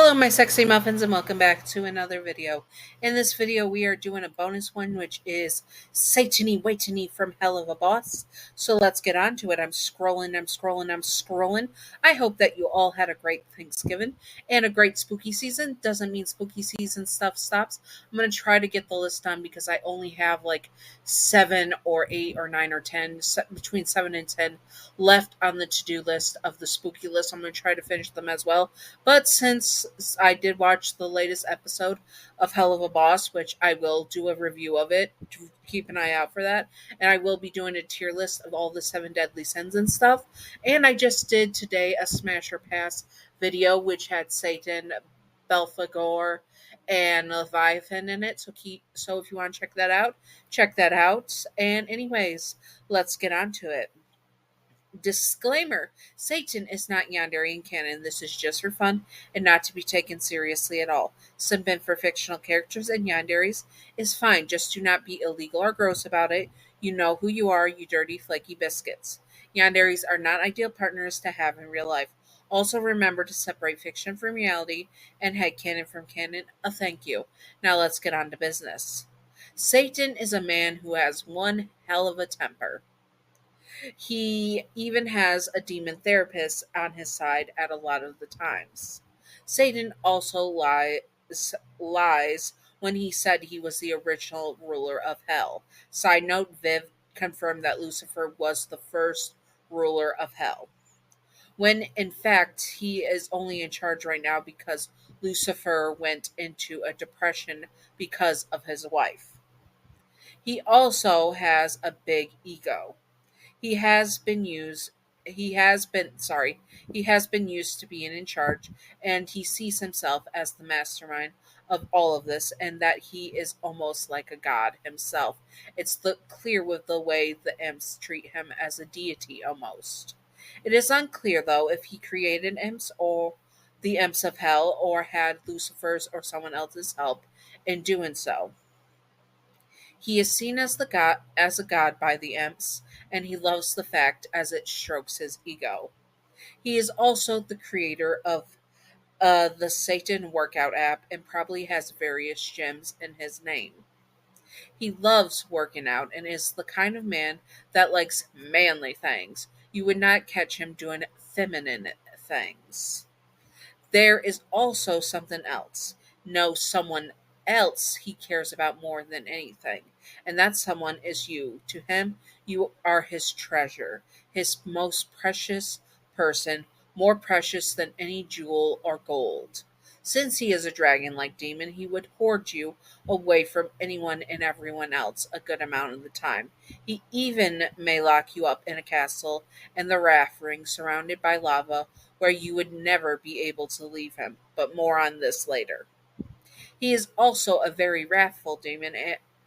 Hello my sexy muffins and welcome back to another video. In this video we are doing a bonus one which is Satany Waitany from Helluva Boss. So let's get on to it. I'm scrolling. I hope that you all had a great Thanksgiving and a great spooky season. Doesn't mean spooky season stuff stops. I'm going to try to get the list done because I only have like 7 or 8 or 9 or 10, between 7 and 10 left on the to-do list of the spooky list. I'm going to try to finish them as well. But since I did watch the latest episode of Helluva Boss, which I will do a review of it, keep an eye out for that, and I will be doing a tier list of all the 7 deadly sins and stuff. And I just did today a Smash or Pass video, which had Satan, Belphegor, and Leviathan in it. So if you want to check that out, check that out. And anyways, let's get on to it. Disclaimer: Satan is not Yandere in canon. This is just for fun and not to be taken seriously at all. Simping for fictional characters and Yanderes is fine, just do not be illegal or gross about it. You know who you are, you dirty flaky biscuits. Yanderes are not ideal partners to have in real life. Also remember to separate fiction from reality and headcanon from canon. A thank you. Now let's get on to business. Satan is a man who has one hell of a temper. He even has a demon therapist on his side at a lot of the times. Satan also lies when he said he was the original ruler of hell. Side note, Viv confirmed that Lucifer was the first ruler of hell, when in fact he is only in charge right now because Lucifer went into a depression because of his wife. He also has a big ego. He has been used he has been used to being in charge, and he sees himself as the mastermind of all of this, and that he is almost like a god himself. It's clear with the way the imps treat him as a deity almost. It is unclear though if he created imps or the imps of hell or had Lucifer's or someone else's help in doing so. He is seen as a god by the imps, and he loves the fact as it strokes his ego. He is also the creator of the Satan workout app and probably has various gyms in his name. He loves working out and is the kind of man that likes manly things. You would not catch him doing feminine things. There is also something else. No, someone else he cares about more than anything. And that someone is you. To him, you are his treasure, his most precious person, more precious than any jewel or gold. Since he is a dragon like demon, he would hoard you away from anyone and everyone else a good amount of the time. He even may lock you up in a castle and the raft ring surrounded by lava where you would never be able to leave him, but more on this later. He is also a very wrathful demon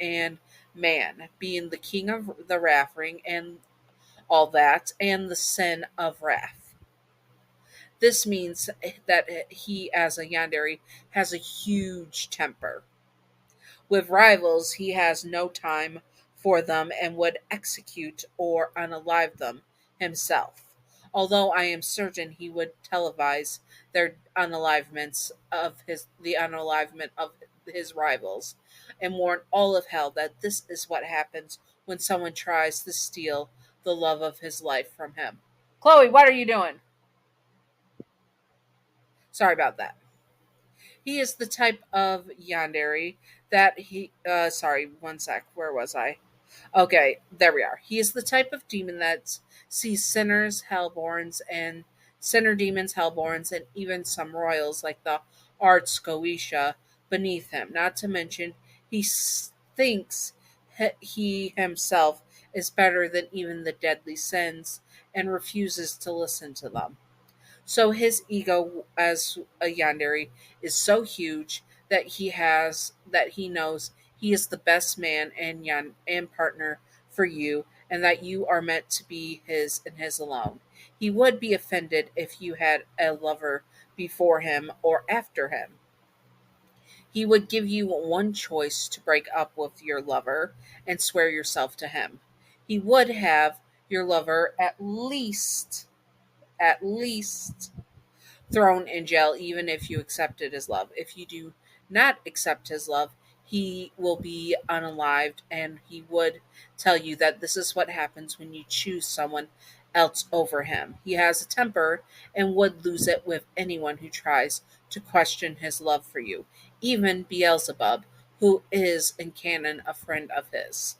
and man, being the king of the wrath ring and all that, and the sin of wrath. This means that he, as a Yandere, has a huge temper. With rivals, he has no time for them and would execute or unalive them himself. Although I am certain he would televise their the unalivement of his rivals, and warn all of hell that this is what happens when someone tries to steal the love of his life from him. Chloe, what are you doing? Sorry about that. He is the type of Yandere that sorry, one sec. Where was I? Okay, there we are. He is the type of demon that sees sinner demons, hellborns, and even some royals like the Arts Goetia beneath him. Not to mention, thinks he himself is better than even the deadly sins and refuses to listen to them. So his ego as a Yandere is so huge that he knows he is the best man and partner for you, and that you are meant to be his and his alone. He would be offended if you had a lover before him or after him. He would give you one choice to break up with your lover and swear yourself to him. He would have your lover at least thrown in jail even if you accepted his love. If you do not accept his love, he will be unalived, and he would tell you that this is what happens when you choose someone else over him. He has a temper and would lose it with anyone who tries to question his love for you, even Beelzebub, who is in canon a friend of his.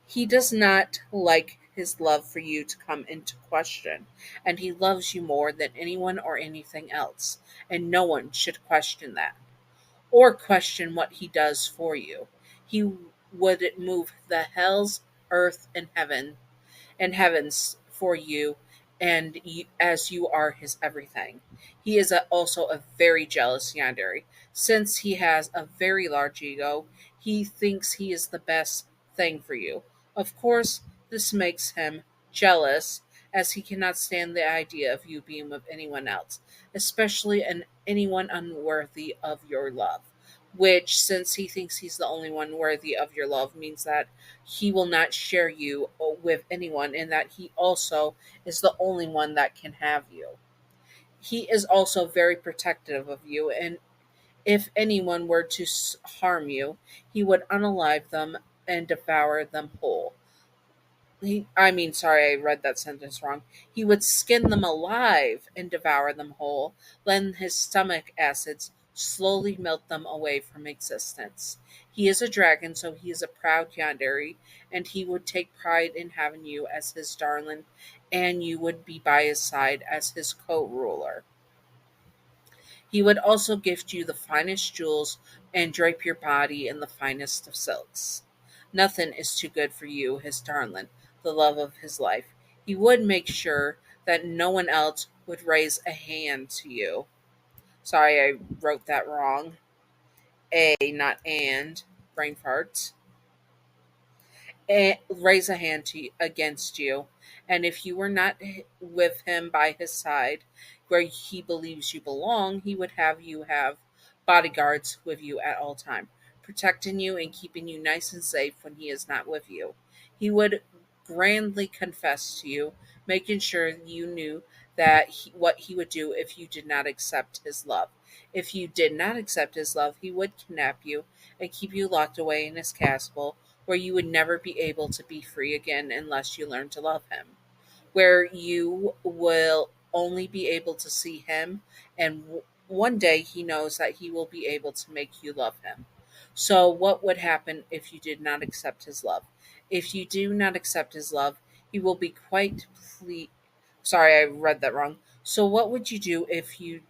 He does not like his love for you to come into question, and he loves you more than anyone or anything else, and no one should question that or question what he does for you. He would move the hells, earth, and heavens for you, and you, as you are his everything. He is also a very jealous Yandere. Since he has a very large ego, he thinks he is the best thing for you. Of course, this makes him jealous, as he cannot stand the idea of you being with anyone else, especially anyone unworthy of your love. Which, since he thinks he's the only one worthy of your love, means that he will not share you with anyone, and that he also is the only one that can have you. He is also very protective of you, and if anyone were to harm you, he would unalive them and devour them whole. Sorry, I read that sentence wrong. He would skin them alive and devour them whole, then his stomach acids slowly melt them away from existence. He is a dragon, so he is a proud Yandere, and he would take pride in having you as his darling, and you would be by his side as his co ruler. He would also gift you the finest jewels and drape your body in the finest of silks. Nothing is too good for you, his darling, the love of his life. He would make sure that no one else would raise a hand to you. Sorry, I wrote that wrong. A, not and. Brain farts. Raise a hand against you. And if you were not with him by his side, where he believes you belong, he would have you have bodyguards with you at all time, protecting you and keeping you nice and safe when he is not with you. He would grandly confess to you, making sure you knew that what he would do if you did not accept his love. If you did not accept his love, he would kidnap you and keep you locked away in his castle, where you would never be able to be free again unless you learn to love him, where you will only be able to see him, and one day he knows that he will be able to make you love him. So, what would happen if you did not accept his love? If you do not accept his love, he will be quite Sorry, I read that wrong. So, what would you do if you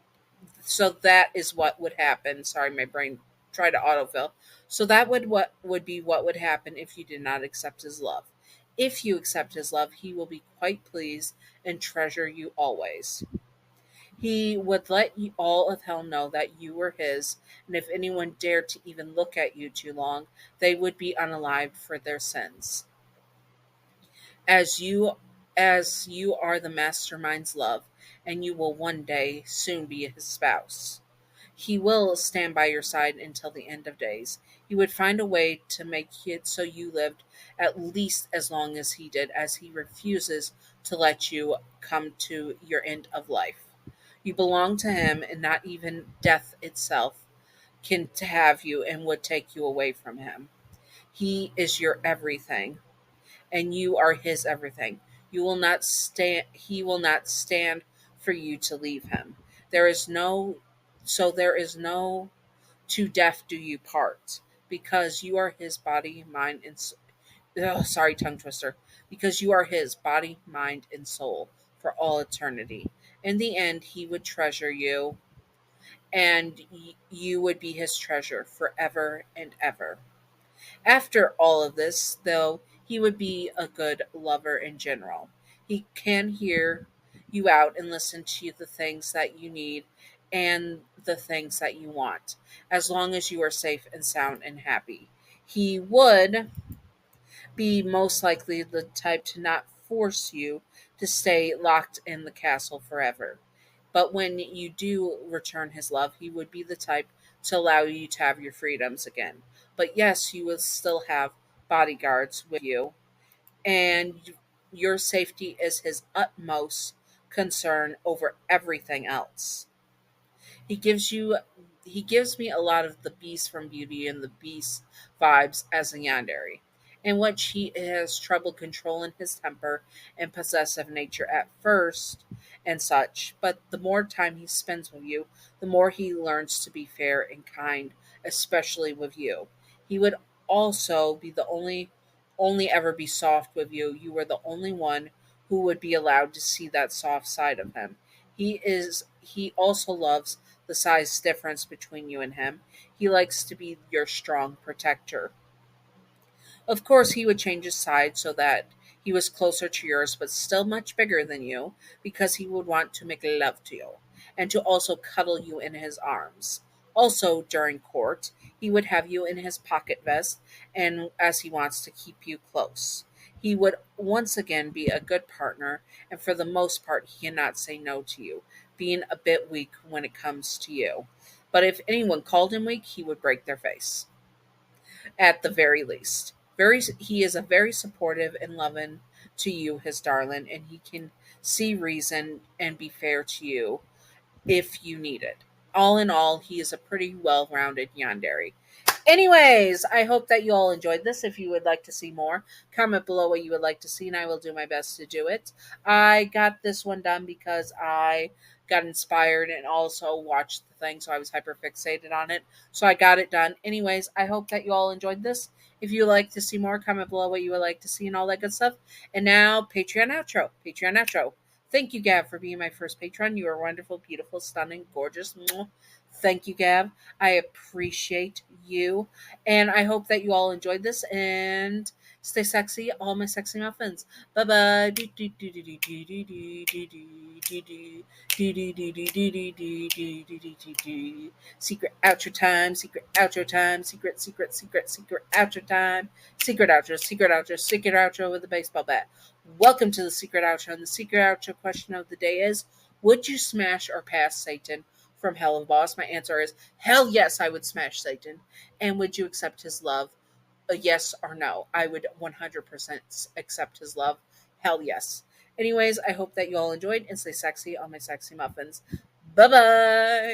so that is what would happen. Sorry, my brain tried to autofill. So that would be what would happen if you did not accept his love. If you accept his love, he will be quite pleased and treasure you always. He would let you, all of hell know that you were his, and if anyone dared to even look at you too long, they would be unalived for their sins. As you are the mastermind's love, and you will one day soon be his spouse. He will stand by your side until the end of days. He would find a way to make it so you lived at least as long as he did, as he refuses to let you come to your end of life. You belong to him, and not even death itself can to have you and would take you away from him. He is your everything, and you are his everything. You will not stand He will not stand for you to leave him. There is no there is no to death do you part, because you are his body, mind, and sorry, tongue twister. Because you are his body, mind, and soul for all eternity. In the end, he would treasure you, and you would be his treasure forever and ever. After all of this, though, he would be a good lover in general. He can hear you out and listen to the things that you need and the things that you want, as long as you are safe and sound and happy. He would be most likely the type to not force you to stay locked in the castle forever. But when you do return his love, he would be the type to allow you to have your freedoms again. But yes, you will still have bodyguards with you, and your safety is his utmost concern over everything else. He gives you he gives me a lot of the Beast from Beauty and the Beast vibes as a Yandere, in which he has trouble controlling his temper and possessive nature at first and such, but the more time he spends with you, the more he learns to be fair and kind, especially with you. He would also be the only ever be soft with you. You were the only one who would be allowed to see that soft side of him. He also loves the size difference between you and him. He likes to be your strong protector. Of course, he would change his side so that he was closer to yours, but still much bigger than you, because he would want to make love to you and to also cuddle you in his arms. Also, during court, he would have you in his pocket vest, and as he wants to keep you close. He would once again be a good partner, and for the most part, he cannot say no to you, being a bit weak when it comes to you. But if anyone called him weak, he would break their face at the very least. He is a very supportive and loving to you, his darling, and he can see reason and be fair to you if you need it. All in all, he is a pretty well-rounded yandere. Anyways, I hope that you all enjoyed this. If you would like to see more, comment below what you would like to see, and I will do my best to do it. I got this one done because I got inspired and also watched the thing, so I was hyper fixated on it. So I got it done. Anyways, I hope that you all enjoyed this. If you would like to see more, comment below what you would like to see and all that good stuff. And now, Patreon outro. Patreon outro. Thank you, Gav, for being my first patron. You are wonderful, beautiful, stunning, gorgeous. Mwah. Thank you, Gav. I appreciate you. And I hope that you all enjoyed this and stay sexy, all my sexy muffins. Bye bye. Secret outro time, secret outro time, secret outro time, secret outro with a baseball bat. Welcome to the secret outro. And the secret outro question of the day is: would you smash or pass Satan from Helluva? My answer is hell yes, I would smash Satan. And would you accept his love? A yes or no? I would 100% accept his love. Hell yes. Anyways, I hope that you all enjoyed and stay sexy on my sexy muffins. Bye bye.